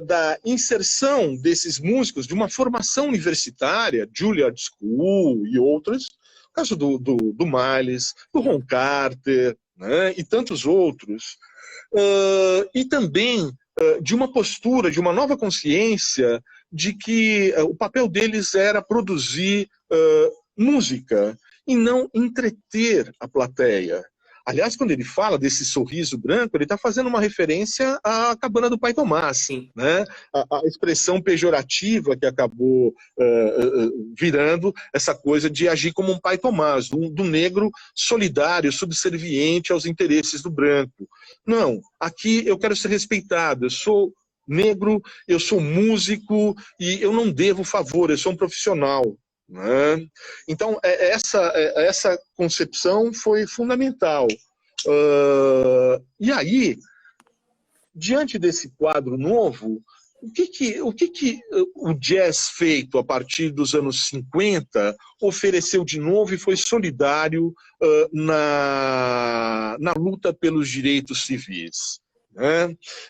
Da inserção desses músicos de uma formação universitária, Juilliard School e outras, no caso do Miles, do Ron Carter, né? E tantos outros, e também de uma postura, de uma nova consciência de que o papel deles era produzir música e não entreter a plateia. Aliás, quando ele fala desse sorriso branco, ele está fazendo uma referência à cabana do Pai Tomás, né? A expressão pejorativa que acabou virando essa coisa de agir como um Pai Tomás, do negro solidário, subserviente aos interesses do branco. Não, aqui eu quero ser respeitado, eu sou negro, eu sou músico e eu não devo favor, eu sou um profissional. Né? Então, essa concepção foi fundamental. E aí, diante desse quadro novo, o que o jazz feito a partir dos anos 50 ofereceu de novo e foi solidário na luta pelos direitos civis?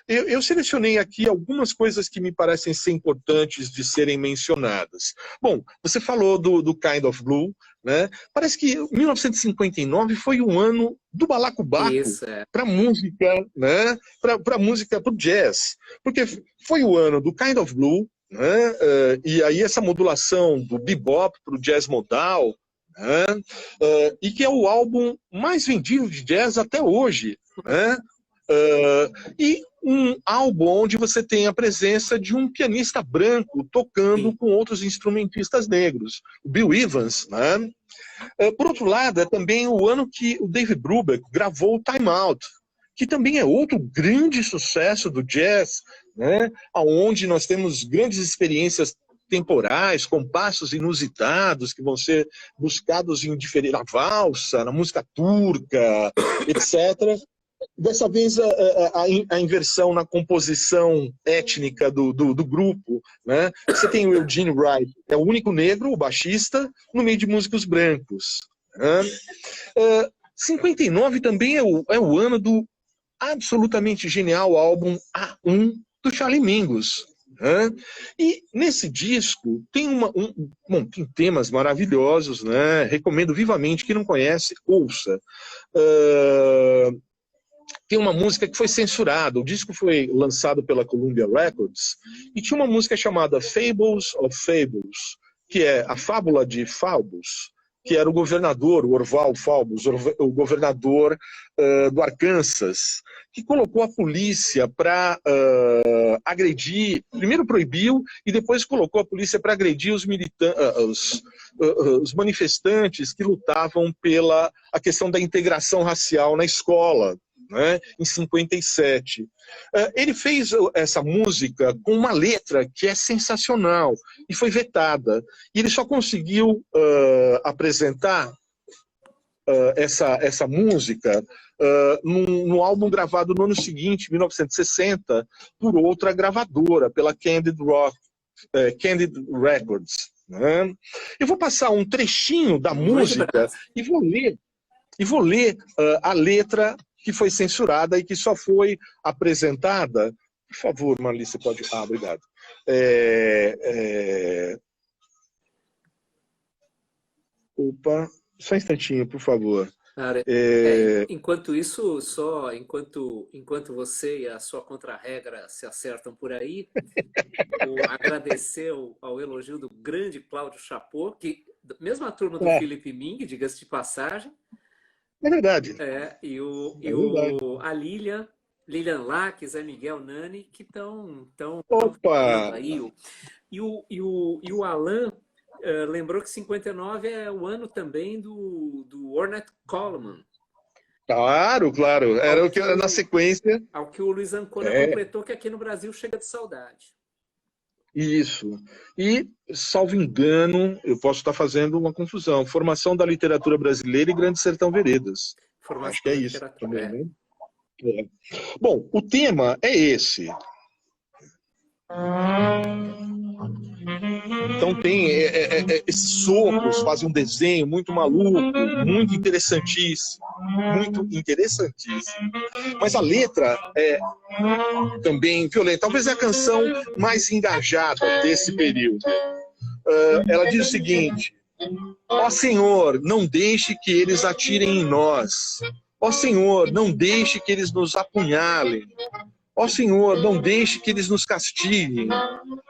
Eu selecionei aqui algumas coisas que me parecem ser importantes de serem mencionadas. Bom, você falou do Kind of Blue, né? Parece que 1959 foi um ano do balacobaco para música, né? Para música, para o jazz, porque foi o ano do Kind of Blue, né? E aí essa modulação do bebop para o jazz modal, né? E que é o álbum mais vendido de jazz até hoje, né? E um álbum onde você tem a presença de um pianista branco tocando com outros instrumentistas negros, o Bill Evans, né? Por outro lado, é também o ano que o Dave Brubeck gravou Time Out, que também é outro grande sucesso do jazz, né? Onde nós temos grandes experiências temporais, compassos inusitados que vão ser buscados em na valsa, na música turca, etc. Dessa vez a inversão na composição étnica do grupo, né? Você tem o Eugene Wright, é o único negro, o baixista, no meio de músicos brancos. Né? 59 também é o ano do absolutamente genial álbum A1 do Charlie Mingus. Né? E nesse disco tem tem temas maravilhosos, né? Recomendo vivamente, quem não conhece, ouça. Tem uma música que foi censurada. O disco foi lançado pela Columbia Records e tinha uma música chamada Fables of Fables, que é a fábula de Faubus, que era o governador, o Orval Faubus, o governador do Arkansas, que colocou a polícia para agredir, primeiro proibiu e depois colocou a polícia para agredir os manifestantes que lutavam pela a questão da integração racial na escola, né, em 57. Ele fez essa música com uma letra que é sensacional e foi vetada. E ele só conseguiu apresentar essa música num álbum gravado no ano seguinte, 1960, por outra gravadora, pela Candid Records. Né? Eu vou passar um trechinho da música e vou ler a letra que foi censurada e que só foi apresentada. Por favor, Marli, você pode... Ah, obrigado. Opa, só um instantinho, por favor. Cara, enquanto isso, enquanto você e a sua contra-regra se acertam por aí, agradecer ao elogio do grande Cláudio Chapot, que mesma turma do Felipe Ming, diga-se de passagem. É verdade. A Lilian Lack, Zé Miguel Nani, que estão aí. E o Alan lembrou que 59 é o ano também do Ornette Coleman. Claro. Era o que era na sequência. Ao que o Luiz Ancona completou, que aqui no Brasil chega de saudade. Isso. E, salvo engano, eu posso estar fazendo uma confusão. Formação da literatura brasileira e Grande Sertão Veredas. Acho que é isso também, né? Bom, o tema é esse. Então tem esses socos, fazem um desenho muito maluco, muito interessantíssimo. Mas a letra é também violenta. Talvez é a canção mais engajada desse período. Ela diz o seguinte: ó Senhor, não deixe que eles atirem em nós. Ó Senhor, não deixe que eles nos apunhalem. Ó Senhor, não deixe que eles nos castiguem.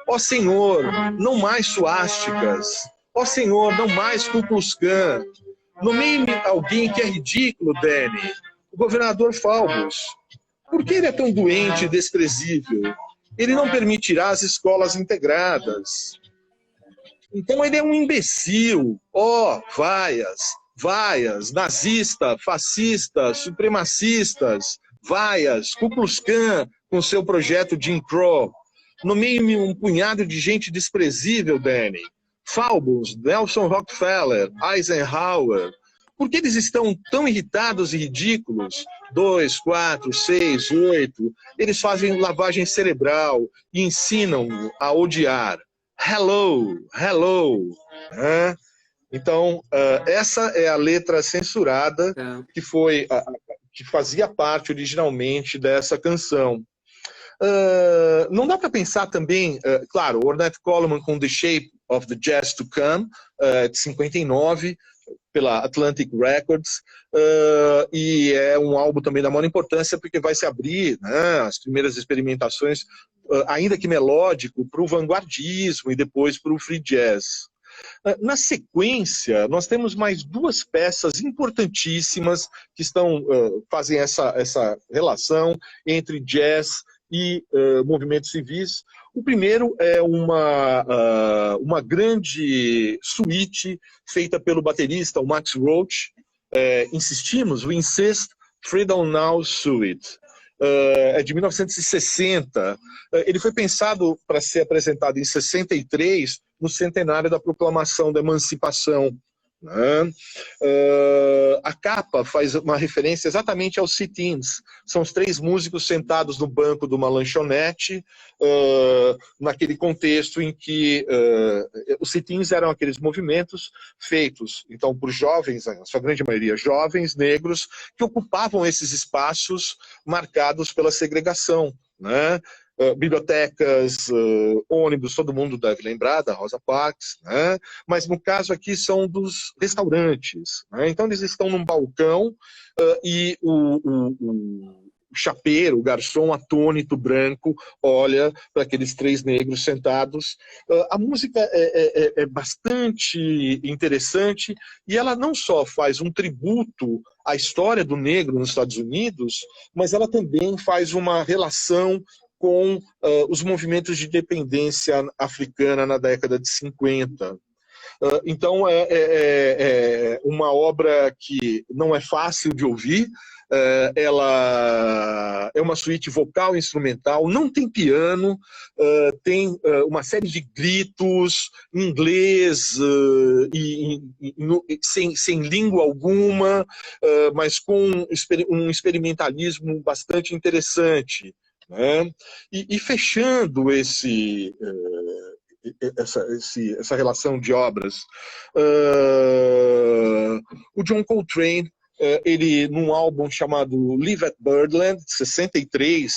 Ó Senhor, não mais suásticas. Ó Senhor, não mais Ku Klux Klan. Nomeie-me alguém que é ridículo, Danny. O governador Faubus. Por que ele é tão doente e desprezível? Ele não permitirá as escolas integradas. Então ele é um imbecil. Ó, vaias, nazista, fascista, supremacistas, vaias, Ku Klux Klan com seu projeto Jim Crow. Nomeie-me um punhado de gente desprezível, Danny. Faubus, Nelson Rockefeller, Eisenhower. Por que eles estão tão irritados e ridículos? 2, 4, 6, 8. Eles fazem lavagem cerebral e ensinam a odiar. Hello. Então, essa é a letra censurada que fazia parte originalmente dessa canção. Não dá para pensar também, claro, Ornette Coleman com The Shape of the Jazz to Come, de 59, pela Atlantic Records, e é um álbum também da maior importância porque vai se abrir, né, as primeiras experimentações, ainda que melódico, para o vanguardismo e depois para o free jazz. Na sequência, nós temos mais duas peças importantíssimas que fazem essa relação entre jazz e movimentos civis. O primeiro é uma grande suíte feita pelo baterista, o Max Roach. We Insist, Freedom Now Suite. É de 1960. Ele foi pensado para ser apresentado em 63, no centenário da proclamação da emancipação. Né? A capa faz uma referência exatamente aos sit-ins. São os 3 músicos sentados no banco de uma lanchonete, naquele contexto em que os sit-ins eram aqueles movimentos feitos então por jovens, a sua grande maioria jovens negros, que ocupavam esses espaços marcados pela segregação, né? Bibliotecas, ônibus, todo mundo deve lembrar da Rosa Parks, né? Mas no caso aqui são dos restaurantes, né? Então eles estão num balcão e o chapeiro, o garçom atônito, branco, olha para aqueles 3 negros sentados. A música é bastante interessante e ela não só faz um tributo à história do negro nos Estados Unidos, mas ela também faz uma relação com os movimentos de independência africana na década de 50. Então, é uma obra que não é fácil de ouvir. Ela é uma suíte vocal e instrumental, não tem piano, tem uma série de gritos em inglês, sem língua alguma, mas com um experimentalismo bastante interessante, né? E fechando essa relação de obras, o John Coltrane, ele, num álbum chamado Live at Birdland, de 63,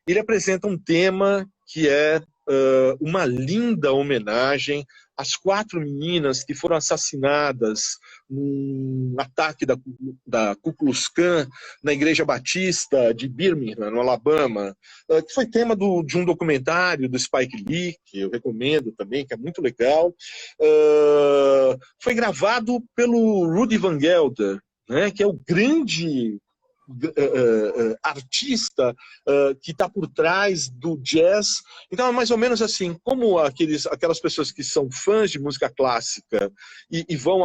ele apresenta um tema que é uma linda homenagem às 4 meninas que foram assassinadas num ataque da Ku Klux Klan na Igreja Batista de Birmingham, no Alabama, que foi tema de um documentário do Spike Lee, que eu recomendo também, que é muito legal. Foi gravado pelo Rudy Van Gelder, né, que é o grande artista que está por trás do jazz. Então é mais ou menos assim, como aquelas pessoas que são fãs de música clássica e vão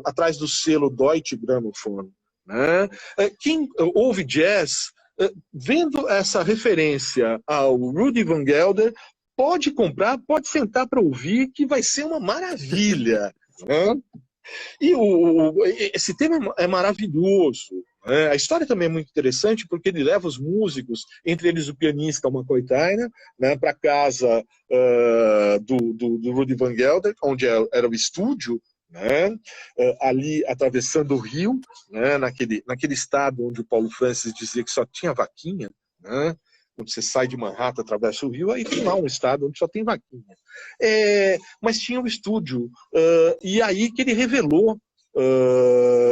atrás do selo Deutsche Grammophon, né? Quem ouve jazz, vendo essa referência ao Rudy Van Gelder, pode comprar, pode sentar para ouvir, que vai ser uma maravilha, né? E esse tema é maravilhoso. A história também é muito interessante porque ele leva os músicos, entre eles o pianista McCoy Tyner, né, para casa do Rudy Van Gelder, onde era o estúdio, né, ali atravessando o rio, né, naquele estado onde o Paulo Francis dizia que só tinha vaquinha, né, quando você sai de Manhattan, atravessa o rio, aí tem lá um estado onde só tem vaquinha. Mas tinha um estúdio, e aí que ele revelou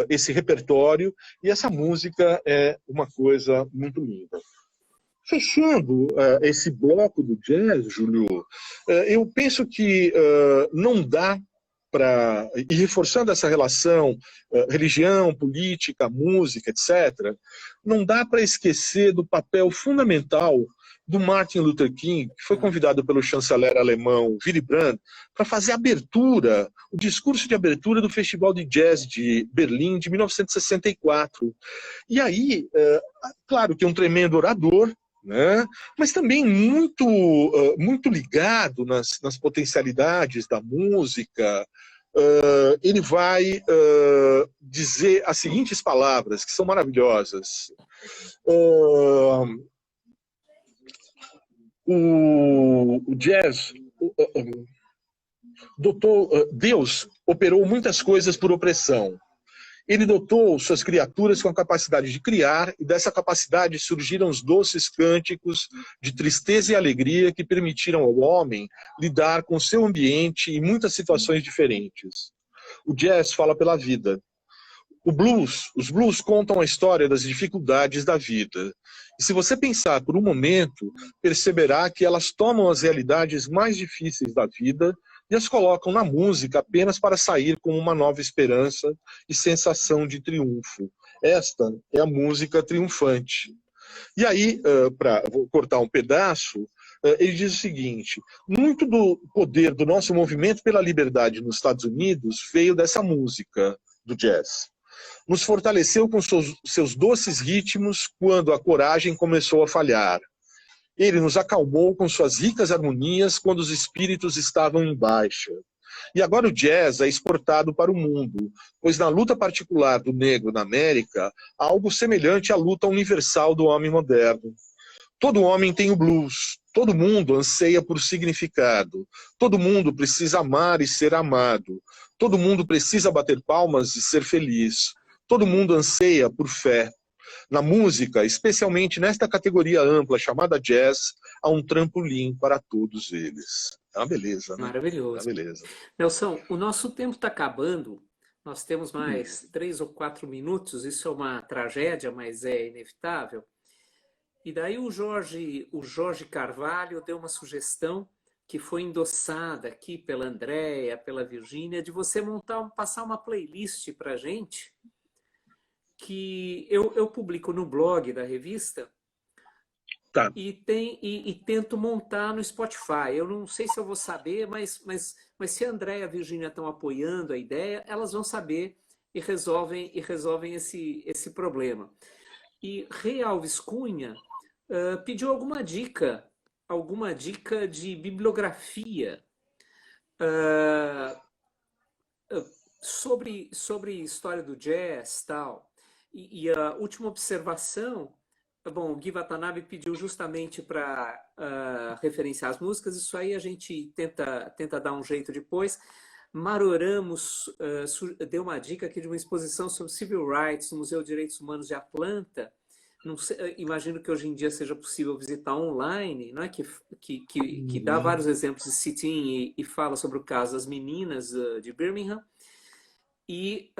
esse repertório, e essa música é uma coisa muito linda. Fechando esse bloco do jazz, Júlio, eu penso que não dá para, e reforçando essa relação religião, política, música, etc., não dá para esquecer do papel fundamental do Martin Luther King, que foi convidado pelo chanceler alemão Willy Brandt para fazer o discurso de abertura do Festival de Jazz de Berlim de 1964. E aí, claro que é um tremendo orador, né? Mas também muito ligado nas potencialidades da música. Ele vai dizer as seguintes palavras, que são maravilhosas. O jazz, Deus operou muitas coisas por opressão. Ele dotou suas criaturas com a capacidade de criar, e dessa capacidade surgiram os doces cânticos de tristeza e alegria que permitiram ao homem lidar com seu ambiente em muitas situações diferentes. O jazz fala pela vida. Os blues contam a história das dificuldades da vida. E se você pensar por um momento, perceberá que elas tomam as realidades mais difíceis da vida e as colocam na música apenas para sair com uma nova esperança e sensação de triunfo. Esta é a música triunfante. E aí, vou cortar um pedaço, ele diz o seguinte: muito do poder do nosso movimento pela liberdade nos Estados Unidos veio dessa música, do jazz. Nos fortaleceu com seus doces ritmos quando a coragem começou a falhar. Ele nos acalmou com suas ricas harmonias quando os espíritos estavam em baixa. E agora o jazz é exportado para o mundo, pois na luta particular do negro na América, há algo semelhante à luta universal do homem moderno. Todo homem tem o blues, todo mundo anseia por significado, todo mundo precisa amar e ser amado, todo mundo precisa bater palmas e ser feliz, todo mundo anseia por fé. Na música, especialmente nesta categoria ampla chamada jazz, há um trampolim para todos eles. É uma beleza, né? Maravilhoso. É uma beleza. Nelson, o nosso tempo está acabando. Nós temos mais 3 ou 4 minutos. Isso é uma tragédia, mas é inevitável. E daí o Jorge Carvalho deu uma sugestão que foi endossada aqui pela Andréia, pela Virgínia, de você passar uma playlist para a gente, que eu publico no blog da revista, Tá. e tento montar no Spotify. Eu não sei se eu vou saber, mas se a Andréia e a Virgínia estão apoiando a ideia, elas vão saber e resolvem esse problema. E Rei Alves Cunha pediu alguma dica de bibliografia sobre história do jazz, tal. E a última observação, bom, o Gui Watanabe pediu justamente para referenciar as músicas, isso aí a gente tenta dar um jeito depois. Maroramos deu uma dica aqui de uma exposição sobre Civil Rights no Museu de Direitos Humanos de Atlanta. Não sei, imagino que hoje em dia seja possível visitar online, não é? Que dá vários exemplos de sit-in e fala sobre o caso das meninas de Birmingham. E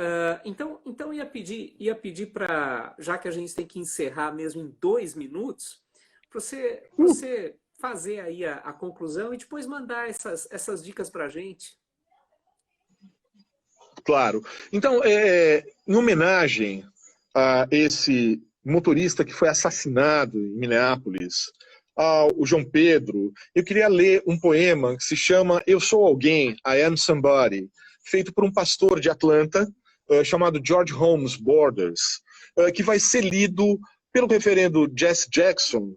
então ia pedir para, já que a gente tem que encerrar mesmo em 2 minutos, para você fazer aí a conclusão e depois mandar essas dicas para a gente. Claro. Então, em homenagem a esse motorista que foi assassinado em Minneapolis, ao João Pedro, eu queria ler um poema que se chama Eu Sou Alguém, I Am Somebody, feito por um pastor de Atlanta, chamado George Holmes Borders, que vai ser lido pelo reverendo Jesse Jackson,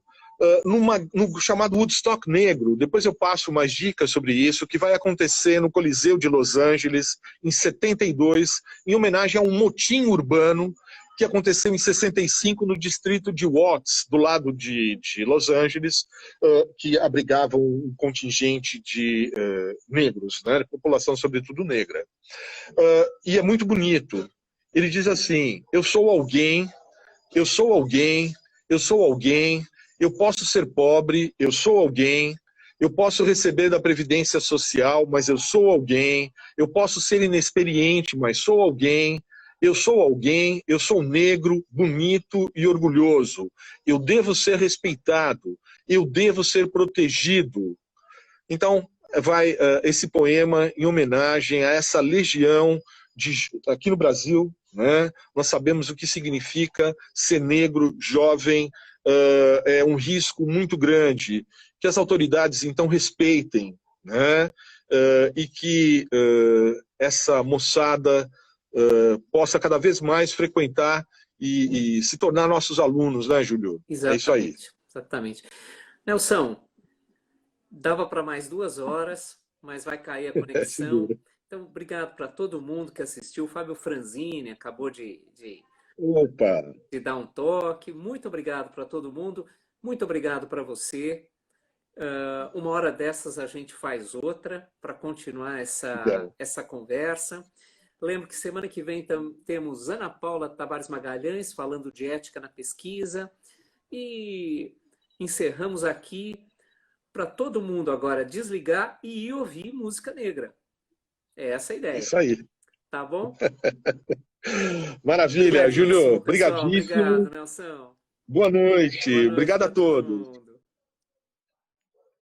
no chamado Woodstock Negro. Depois eu passo mais dicas sobre isso, que vai acontecer no Coliseu de Los Angeles, em 72, em homenagem a um motim urbano que aconteceu em 65 no distrito de Watts, do lado de Los Angeles, que abrigava um contingente de negros, né, população sobretudo negra. E é muito bonito. Ele diz assim: eu sou alguém, eu sou alguém, eu sou alguém, eu posso ser pobre, eu sou alguém, eu posso receber da Previdência Social, mas eu sou alguém, eu posso ser inexperiente, mas sou alguém, eu sou alguém, eu sou negro, bonito e orgulhoso. Eu devo ser respeitado, eu devo ser protegido. Então, vai esse poema em homenagem a essa legião aqui no Brasil, né? Nós sabemos o que significa ser negro, jovem, é um risco muito grande, que as autoridades então respeitem, né? E que essa moçada possa cada vez mais frequentar e se tornar nossos alunos, né, Júlio? Exatamente, é isso aí. Exatamente. Nelson, dava para mais 2 horas, mas vai cair a conexão. Então, obrigado para todo mundo que assistiu. O Fábio Franzini acabou de dar um toque. Muito obrigado para todo mundo. Muito obrigado para você. Uma hora dessas a gente faz outra para continuar essa conversa. Lembro que semana que vem temos Ana Paula Tavares Magalhães falando de ética na pesquisa. E encerramos aqui para todo mundo agora desligar e ir ouvir música negra. É essa a ideia. Isso aí. Tá bom? Maravilha, Júlio. Obrigadíssimo. Obrigado, Nelson. Boa noite. Obrigado a todos.